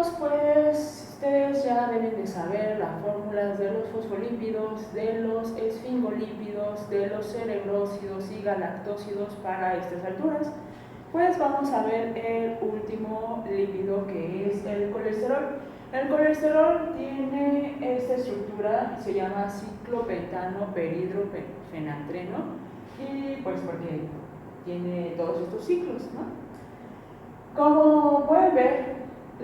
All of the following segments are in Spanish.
alumnos, pues ustedes ya deben de saber las fórmulas de los fosfolípidos, de los esfingolípidos, de los cereblócidos y galactósidos para estas alturas. Pues vamos a ver el último lípido, que es el colesterol. El colesterol tiene esta estructura, se llama ciclopentano peridrofenatreno, y pues porque tiene todos estos ciclos, ¿no? Como pueden ver,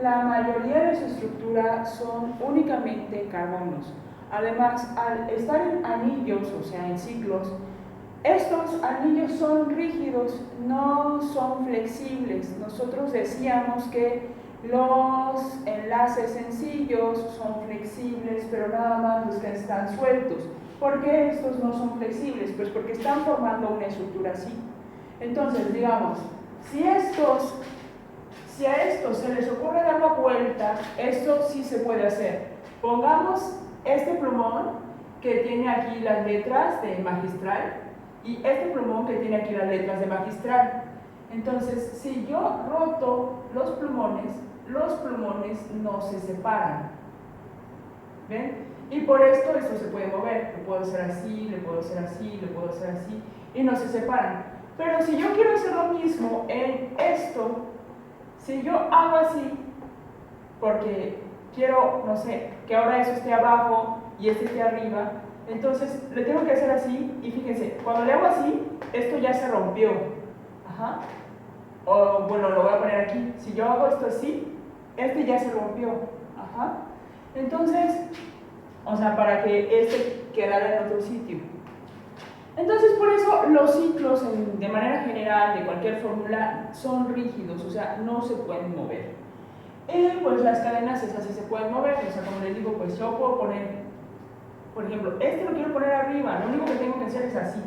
la mayoría de su estructura son únicamente carbonos. Además, al estar en anillos, o sea, en ciclos, estos anillos son rígidos, no son flexibles. Nosotros decíamos que los enlaces sencillos son flexibles, pero nada más los que están sueltos. ¿Por qué estos no son flexibles? Pues porque están formando una estructura así. Entonces, digamos, si a estos se les ocurre dar la vuelta, esto sí se puede hacer. Pongamos este plumón que tiene aquí las letras de magistral y este plumón que tiene aquí las letras de magistral. Entonces, si yo roto los plumones no se separan. ¿Ven? Y por esto se puede mover. Lo puedo hacer así, lo puedo hacer así, lo puedo hacer así, y no se separan. Pero si yo quiero hacer lo mismo en esto, si yo hago así, porque quiero, no sé, que ahora eso esté abajo y este esté arriba, entonces le tengo que hacer así, y fíjense, cuando le hago así, esto ya se rompió. Ajá. O bueno, lo voy a poner aquí. Si yo hago esto así, este ya se rompió. Ajá. Entonces, o sea, para que este quedara en otro sitio. Entonces, por eso los ciclos, de manera general, de cualquier fórmula, son rígidos, o sea, no se pueden mover. Pues las cadenas esas sí se pueden mover, o sea, como les digo, pues yo puedo poner, por ejemplo, este lo quiero poner arriba, lo único que tengo que hacer es así.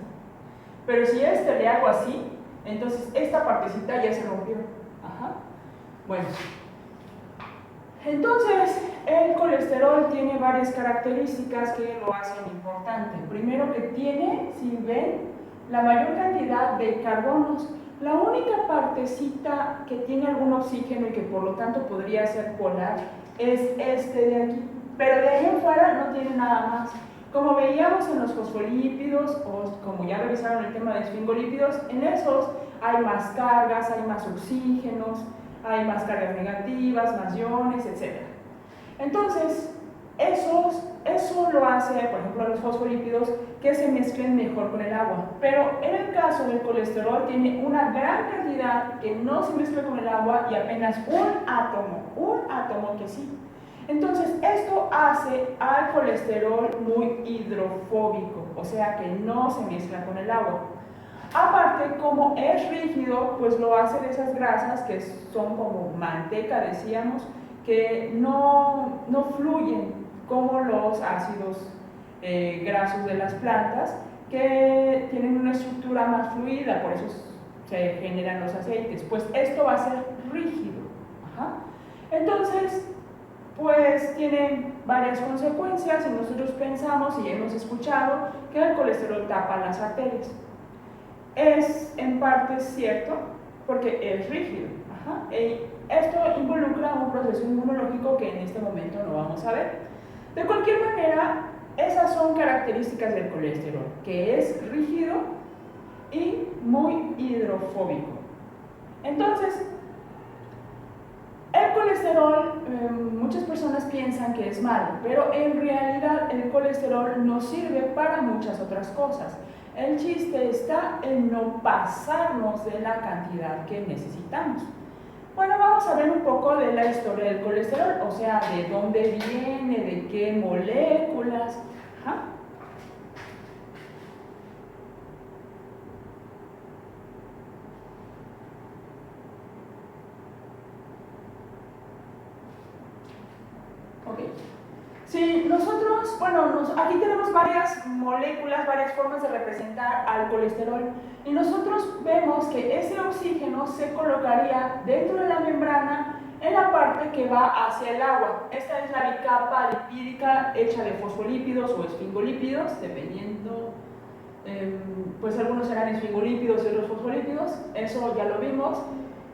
Pero si este le hago así, entonces esta partecita ya se rompió. Ajá. Bueno. Entonces, el colesterol tiene varias características que lo hacen importante. Primero, que tiene, si ven, la mayor cantidad de carbonos. La única partecita que tiene algún oxígeno y que por lo tanto podría ser polar es este de aquí. Pero de ahí en fuera no tiene nada más. Como veíamos en los fosfolípidos, o como ya revisaron el tema de esfingolípidos, en esos hay más cargas, hay más oxígenos, hay más cargas negativas, más iones, etc. Entonces, eso lo hace, por ejemplo, los fosfolípidos que se mezclen mejor con el agua. Pero en el caso del colesterol tiene una gran cantidad que no se mezcla con el agua y apenas un átomo que sí. Entonces, esto hace al colesterol muy hidrofóbico, o sea que no se mezcla con el agua. Aparte, como es rígido, pues lo hace de esas grasas que son como manteca, decíamos, que no fluyen como los ácidos grasos de las plantas, que tienen una estructura más fluida, por eso se generan los aceites. Pues esto va a ser rígido. Ajá. Entonces, pues tiene varias consecuencias, y nosotros pensamos y hemos escuchado que el colesterol tapa las arterias. Es en parte cierto, porque es rígido. Ajá. Esto involucra un proceso inmunológico que en este momento no vamos a ver. De cualquier manera, esas son características del colesterol, que es rígido y muy hidrofóbico. Entonces, el colesterol, muchas personas piensan que es malo, pero en realidad el colesterol nos sirve para muchas otras cosas. El chiste está en no pasarnos de la cantidad que necesitamos. Bueno, vamos a ver un poco de la historia del colesterol, o sea, de dónde viene, de qué moléculas. Ajá. Ok. Si nosotros, bueno, aquí tenemos varias moléculas, varias formas de representar al colesterol, y nosotros vemos que ese oxígeno se colocaría dentro de la membrana en la parte que va hacia el agua. Esta es la bicapa lipídica hecha de fosfolípidos o esfingolípidos, dependiendo, pues algunos serán esfingolípidos y otros fosfolípidos, eso ya lo vimos.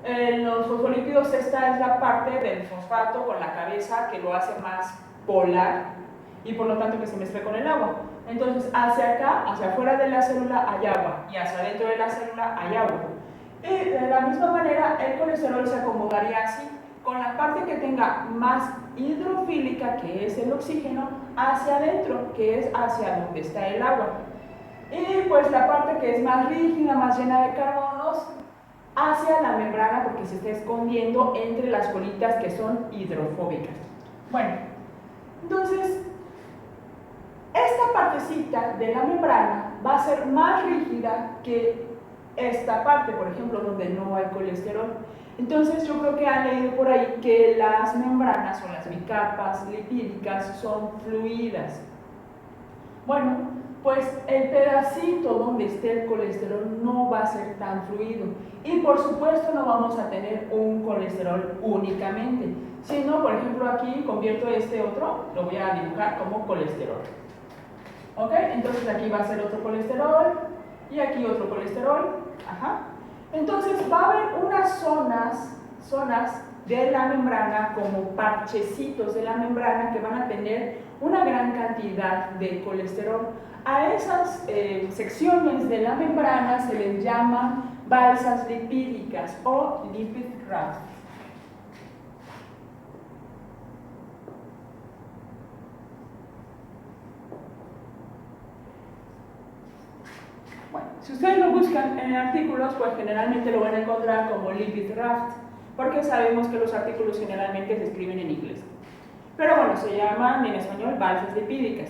los fosfolípidos, esta es la parte del fosfato con la cabeza que lo hace más polar y por lo tanto que se mezcla con el agua. Entonces hacia acá, hacia afuera de la célula hay agua y hacia adentro de la célula hay agua. Y de la misma manera el colesterol se acomodaría así, con la parte que tenga más hidrofílica, que es el oxígeno, hacia adentro, que es hacia donde está el agua. Y pues la parte que es más rígida, más llena de carbonos, hacia la membrana, porque se está escondiendo entre las bolitas que son hidrofóbicas. Bueno, entonces esta partecita de la membrana va a ser más rígida que esta parte, por ejemplo, donde no hay colesterol. Entonces yo creo que han leído por ahí que las membranas o las bicapas lipídicas son fluidas. Bueno, pues el pedacito donde esté el colesterol no va a ser tan fluido y por supuesto no vamos a tener un colesterol únicamente, sino, por ejemplo, aquí convierto este otro, lo voy a dibujar como colesterol. ¿Ok? Entonces aquí va a ser otro colesterol y aquí otro colesterol. Ajá. Entonces va a haber unas zonas de la membrana, como parchecitos de la membrana, que van a tener una gran cantidad de colesterol. A esas secciones de la membrana se les llaman balsas lipídicas o lipid rafts. Bueno, si ustedes lo buscan en artículos, pues generalmente lo van a encontrar como lipid raft, porque sabemos que los artículos generalmente se escriben en inglés. Pero bueno, se llaman en español balsas lipídicas.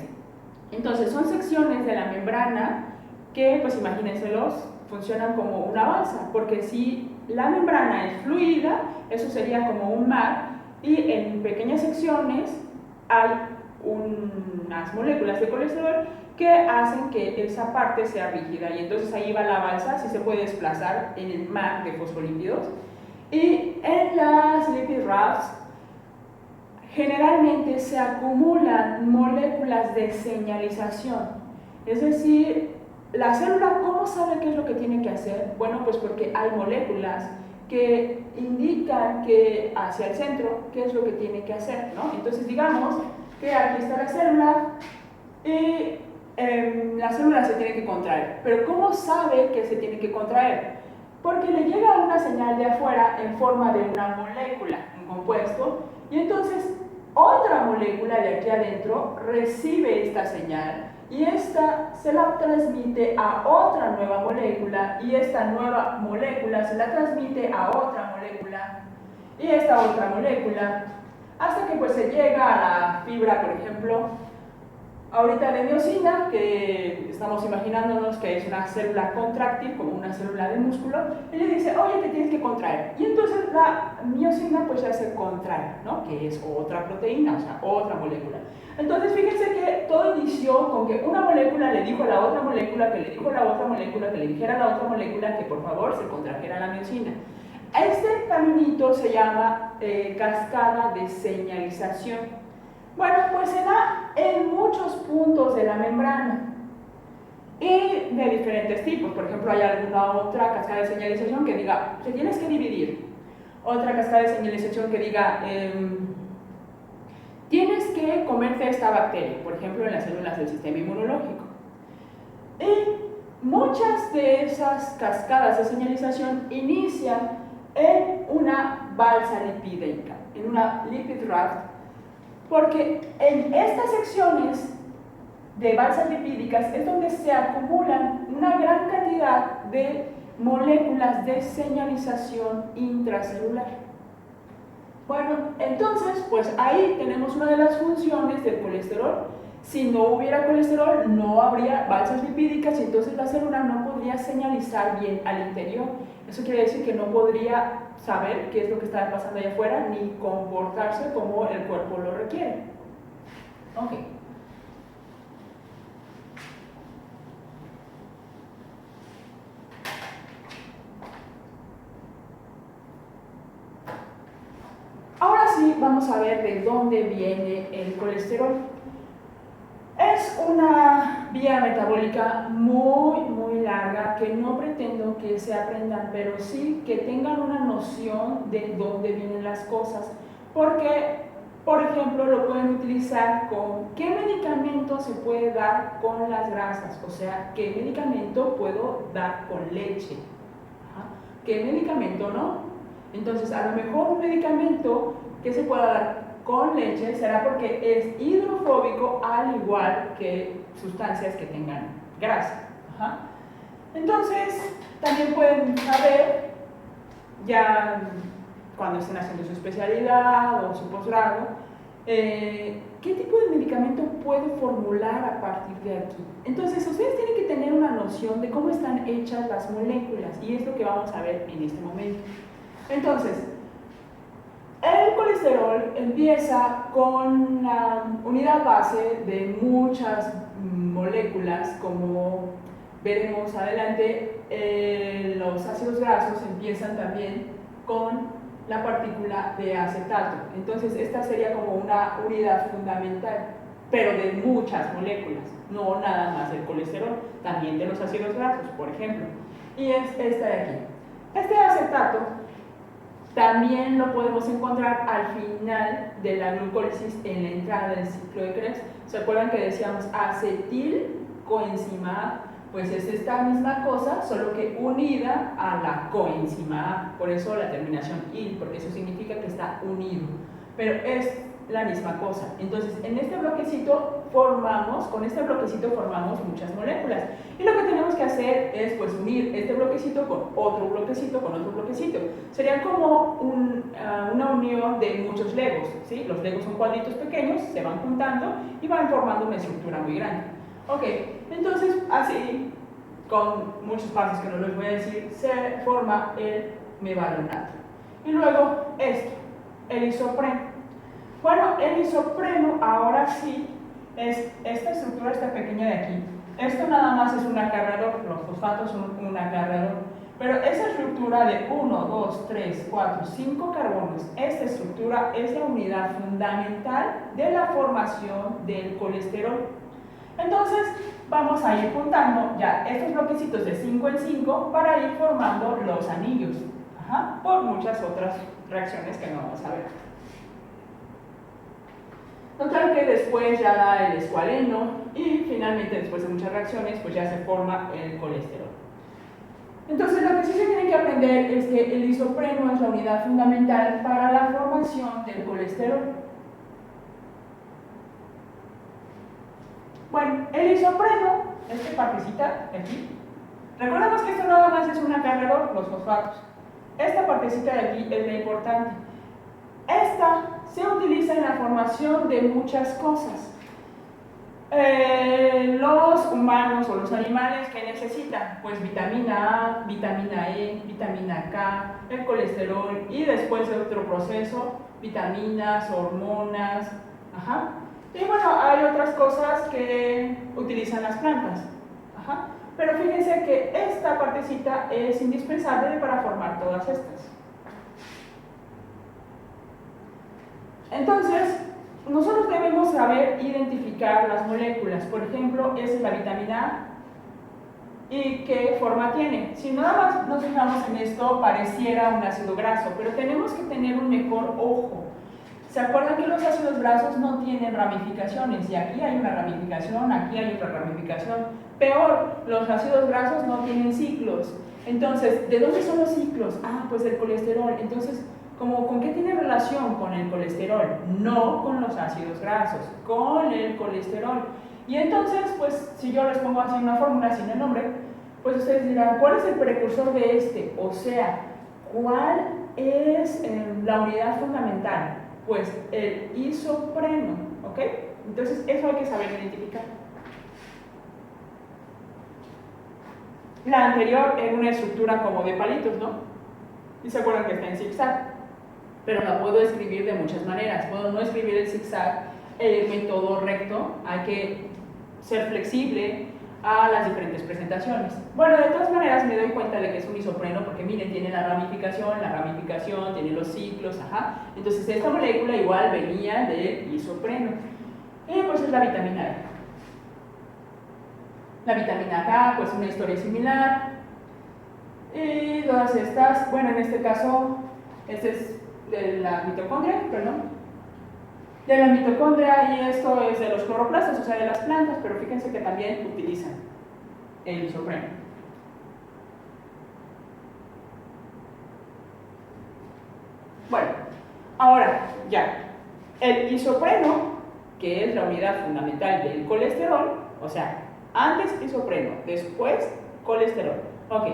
Entonces son secciones de la membrana que, pues imagínenselos, funcionan como una balsa, porque si la membrana es fluida, eso sería como un mar, y en pequeñas secciones hay unas moléculas de colesterol que hacen que esa parte sea rígida, y entonces ahí va la balsa, si se puede desplazar en el mar de fosfolípidos. Y en las lipid rafts generalmente se acumulan moléculas de señalización, es decir, la célula, ¿cómo sabe qué es lo que tiene que hacer? Bueno, pues porque hay moléculas que indican que hacia el centro qué es lo que tiene que hacer, ¿no? Entonces digamos que aquí está la célula y la célula se tiene que contraer, pero ¿cómo sabe que se tiene que contraer? Porque le llega una señal de afuera en forma de una molécula, un compuesto, y entonces otra molécula de aquí adentro recibe esta señal y esta se la transmite a otra nueva molécula y esta nueva molécula se la transmite a otra molécula y esta otra molécula, hasta que pues se llega a la fibra, por ejemplo, ahorita de miocina, que estamos imaginándonos que es una célula contráctil, como una célula de músculo, y le dice, oye, te tienes que contraer. Y entonces la miocina pues ya se contrae, ¿no? Que es otra proteína, o sea, otra molécula. Entonces fíjense que todo inició con que una molécula le dijo a la otra molécula, que le dijo a la otra molécula, que le dijera a la otra molécula que por favor se contrajera la miocina. Este caminito se llama cascada de señalización. Bueno, pues se da en muchos puntos de la membrana y de diferentes tipos. Por ejemplo, hay alguna otra cascada de señalización que diga, te tienes que dividir. Otra cascada de señalización que diga, tienes que comerte esta bacteria, por ejemplo, en las células del sistema inmunológico. Y muchas de esas cascadas de señalización inician en una balsa lipídica, en una lipid raft, porque en estas secciones de balsas lipídicas es donde se acumulan una gran cantidad de moléculas de señalización intracelular. Bueno, entonces, pues ahí tenemos una de las funciones del colesterol. Si no hubiera colesterol, no habría balsas lipídicas y entonces la célula no podría señalizar bien al interior. Eso quiere decir que no podría saber qué es lo que está pasando allá afuera ni comportarse como el cuerpo lo requiere. Ok. Ahora sí, vamos a ver de dónde viene el colesterol. Es Es una vía metabólica muy larga que no pretendo que se aprendan, pero sí que tengan una noción de dónde vienen las cosas, porque, por ejemplo, lo pueden utilizar con qué medicamento se puede dar con las grasas, o sea, qué medicamento puedo dar con leche, qué medicamento no. Entonces, a lo mejor un medicamento que se pueda dar con leche será porque es hidrofóbico, al igual que sustancias que tengan grasa. Entonces, también pueden saber, ya cuando estén haciendo su especialidad o su posgrado, qué tipo de medicamento puedo formular a partir de aquí. Entonces, ustedes tienen que tener una noción de cómo están hechas las moléculas, y es lo que vamos a ver en este momento. Entonces, el colesterol empieza con la unidad base de muchas moléculas, como veremos adelante. Los ácidos grasos empiezan también con la partícula de acetato. Entonces, esta sería como una unidad fundamental, pero de muchas moléculas, no nada más del colesterol, también de los ácidos grasos, por ejemplo. Y es esta de aquí. Este acetato también lo podemos encontrar al final de la glucólisis, en la entrada del ciclo de Krebs. ¿Se acuerdan que decíamos acetilcoenzima A? Pues es esta misma cosa, solo que unida a la coenzima A. Por eso la terminación -il, porque eso significa que está unido. Pero es la misma cosa. Entonces, en este bloquecito con este bloquecito formamos muchas moléculas. Y lo que tenemos que hacer es pues unir este bloquecito con otro bloquecito, con otro bloquecito. Sería como una unión de muchos legos, ¿sí? Los legos son cuadritos pequeños, se van juntando y van formando una estructura muy grande. Ok, entonces así, con muchos pasos que no les voy a decir, se forma el mevalonato. Y luego esto, el isopreno. Bueno, el isopreno ahora sí es esta estructura, esta pequeña de aquí. Esto nada más es un acarreador, los fosfatos son un acarreador. Pero esa estructura de 1, 2, 3, 4, 5 carbonos, esta estructura es la unidad fundamental de la formación del colesterol. Entonces, vamos a ir juntando ya estos bloquecitos de 5 en 5 para ir formando los anillos, por muchas otras reacciones que no vamos a ver. Total que después ya da el escualeno y finalmente, después de muchas reacciones, pues ya se forma el colesterol. Entonces, lo que sí se tiene que aprender es que el isopreno es la unidad fundamental para la formación del colesterol. Bueno, el isopreno, esta partecita de aquí, recordemos que esto nada más es un acarreador, los fosfatos. Esta partecita de aquí es la importante. Esta se utiliza en la formación de muchas cosas. Los humanos o los animales que necesitan, pues vitamina A, vitamina E, vitamina K, el colesterol y después de otro proceso, vitaminas, hormonas, y bueno, hay otras cosas que utilizan las plantas, pero fíjense que esta partecita es indispensable para formar todas estas. Entonces, nosotros debemos saber identificar las moléculas. Por ejemplo, esa es la vitamina A. ¿Y qué forma tiene? Si nada más nos fijamos en esto, pareciera un ácido graso, pero tenemos que tener un mejor ojo. ¿Se acuerdan que los ácidos grasos no tienen ramificaciones? Y aquí hay una ramificación, aquí hay otra ramificación. Peor, los ácidos grasos no tienen ciclos. Entonces, ¿de dónde son los ciclos? Ah, pues del colesterol. Entonces, ¿con qué tiene relación? Con el colesterol, no con los ácidos grasos, con el colesterol. Y entonces, pues, si yo les pongo así una fórmula sin el nombre, pues ustedes dirán, ¿cuál es el precursor de este? O sea, ¿cuál es la unidad fundamental? Pues el isopreno, ¿ok? Entonces, eso hay que saber identificar. La anterior era una estructura como de palitos, ¿no? Y se acuerdan que está en zigzag, pero la puedo escribir de muchas maneras. Puedo no escribir el zigzag, el método recto, hay que ser flexible a las diferentes presentaciones. Bueno, de todas maneras me doy cuenta de que es un isopreno porque miren, tiene la ramificación, tiene los ciclos, Entonces esta molécula igual venía del isopreno. Y pues es la vitamina E. La vitamina K, pues una historia similar. Y todas estas, bueno, en este caso, este es de la mitocondria, perdón. De la mitocondria, y esto es de los cloroplastos, o sea, de las plantas, pero fíjense que también utilizan el isopreno. Bueno, ahora ya, el isopreno, que es la unidad fundamental del colesterol, o sea, antes isopreno, después colesterol. Ok,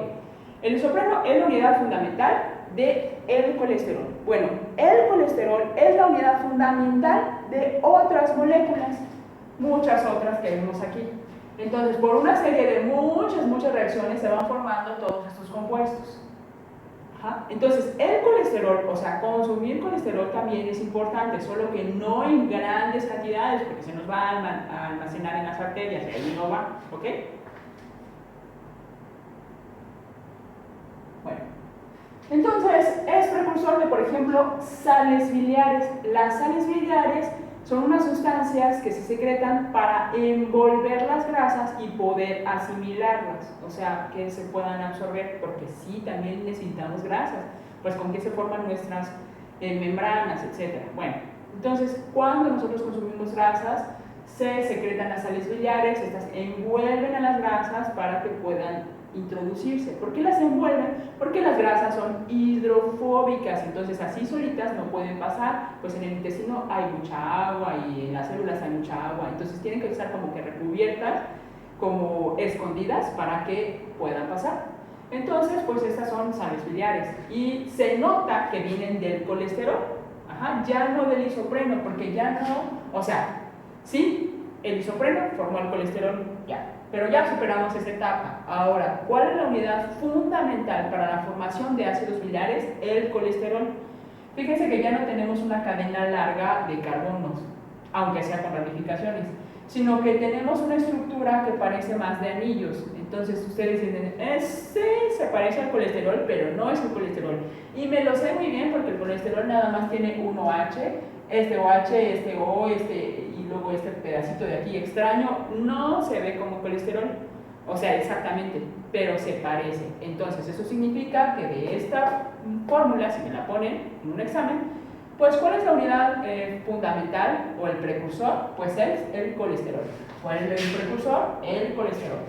el isopreno es la unidad fundamental del colesterol. Bueno, el colesterol es la unidad fundamental de otras moléculas, muchas otras que vemos aquí. Entonces, por una serie de muchas reacciones se van formando todos estos compuestos. Ajá. Entonces, el colesterol, o sea, consumir colesterol también es importante, solo que no en grandes cantidades, porque se nos va a almacenar en las arterias, y ahí no va, ¿ok? Bueno, entonces es precursor de, por ejemplo, sales biliares. Las sales biliares son unas sustancias que se secretan para envolver las grasas y poder asimilarlas, o sea, que se puedan absorber, porque sí, también necesitamos grasas, pues con qué se forman nuestras membranas, etc. Bueno, entonces, cuando nosotros consumimos grasas, se secretan las sales biliares, estas envuelven a las grasas para que puedan introducirse. ¿Por qué las envuelven? Porque las grasas son hidrofóbicas, entonces así solitas no pueden pasar, pues en el intestino hay mucha agua y en las células hay mucha agua, entonces tienen que estar como que recubiertas, como escondidas para que puedan pasar. Entonces, pues estas son sales biliares y se nota que vienen del colesterol, ajá, ya no del isopreno, porque ya no, o sea, sí, el isopreno formó el colesterol, ya, pero ya superamos esa etapa. Ahora, ¿cuál es la unidad fundamental para la formación de ácidos biliares? El colesterol. Fíjense que ya no tenemos una cadena larga de carbonos, aunque sea con ramificaciones, sino que tenemos una estructura que parece más de anillos. Entonces ustedes dicen, se parece al colesterol, pero no es el colesterol. Y me lo sé muy bien porque el colesterol nada más tiene un OH, este OH, este O, y luego este pedacito de aquí extraño, no se ve como colesterol, o sea, exactamente, pero se parece. Entonces eso significa que de esta fórmula, si me la ponen en un examen, pues ¿cuál es la unidad fundamental o el precursor? Pues es el colesterol. ¿Cuál es el precursor? El colesterol.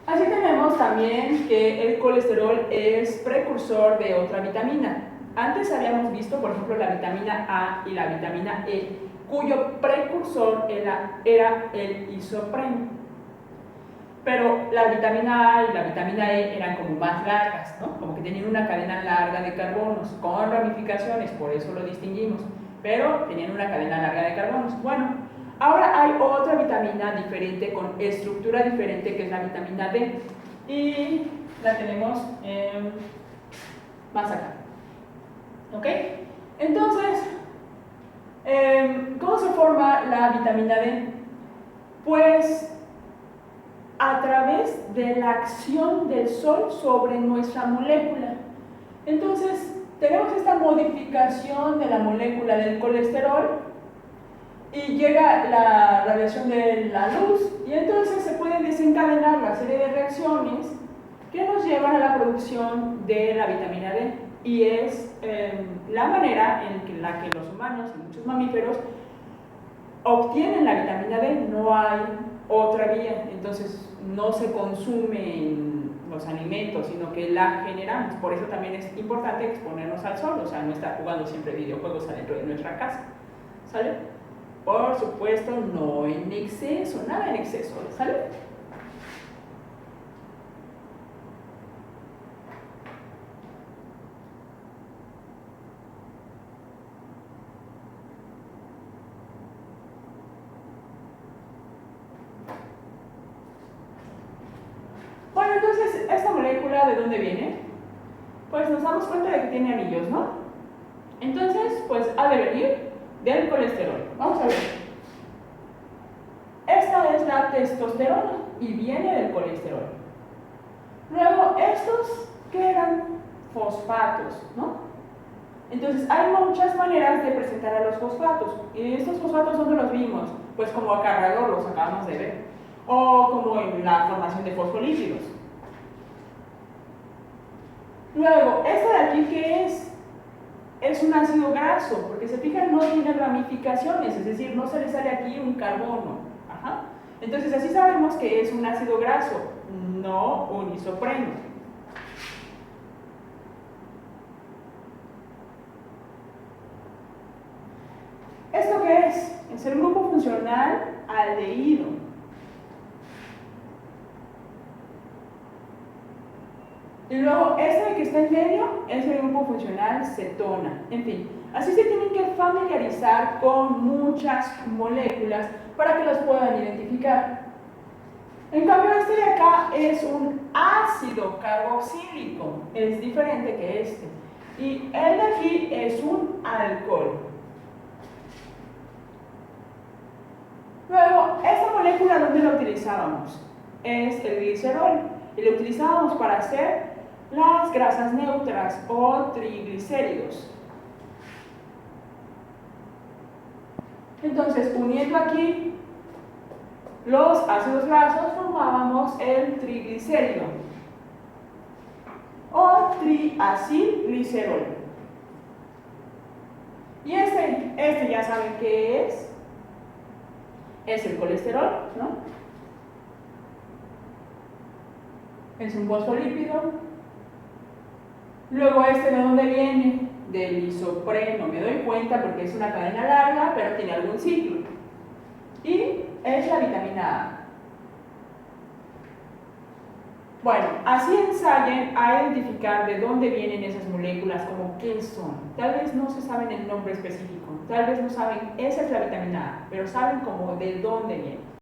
Así tenemos también que el colesterol es precursor de otra vitamina. Antes habíamos visto, por ejemplo, la vitamina A y la vitamina E, cuyo precursor era el isopreno. Pero la vitamina A y la vitamina E eran como más largas, ¿no? Como que tenían una cadena larga de carbonos, con ramificaciones, por eso lo distinguimos, pero tenían una cadena larga de carbonos. Bueno, ahora hay otra vitamina diferente, con estructura diferente, que es la vitamina D, y la tenemos más acá. ¿Ok? Entonces, ¿cómo se forma la vitamina D? Pues a través de la acción del sol sobre nuestra molécula. Entonces, tenemos esta modificación de la molécula del colesterol y llega la radiación de la luz y entonces se puede desencadenar la serie de reacciones que nos llevan a la producción de la vitamina D. Y es la manera en la que los humanos y muchos mamíferos obtienen la vitamina D, no hay otra vía, entonces no se consume en los alimentos, sino que la generamos. Por eso también es importante exponernos al sol, o sea, no estar jugando siempre videojuegos adentro de nuestra casa, ¿sale? Por supuesto, no en exceso, nada en exceso, ¿sale? Bueno, entonces, ¿esta molécula de dónde viene? Pues nos damos cuenta de que tiene anillos, ¿no? Entonces, pues ha de venir del colesterol. Vamos a ver. Esta es la testosterona y viene del colesterol. Luego, estos que eran fosfatos, ¿no? Entonces, hay muchas maneras de presentar a los fosfatos. Y estos fosfatos, ¿dónde los vimos? Pues como acarreador, los acabamos de ver. O como en la formación de fosfolípidos. Luego, este de aquí, ¿qué es? Es un ácido graso, porque se fijan, no tiene ramificaciones, es decir, no se le sale aquí un carbono. Ajá. Entonces, así sabemos que es un ácido graso, no un isopreno. ¿Esto qué es? Es el grupo funcional aldehído. Y luego, este que está en medio es el grupo funcional cetona. En fin, así se tienen que familiarizar con muchas moléculas para que las puedan identificar. En cambio, este de acá es un ácido carboxílico, es diferente que este. Y el de aquí es un alcohol. Luego, esta molécula, ¿dónde la utilizábamos? Es el glicerol. Y la utilizábamos para hacer las grasas neutras o triglicéridos. Entonces, uniendo aquí los ácidos grasos, formábamos el triglicérido o triacilglicerol. Y este ya saben qué es. Es el colesterol, ¿no? Es un fosfolípido. Luego, ¿de dónde viene? Del isopreno. Me doy cuenta porque es una cadena larga, pero tiene algún ciclo. Y es la vitamina A. Bueno, así ensayen a identificar de dónde vienen esas moléculas, como qué son. Tal vez no se saben el nombre específico, tal vez no saben, esa es la vitamina A, pero saben como de dónde viene.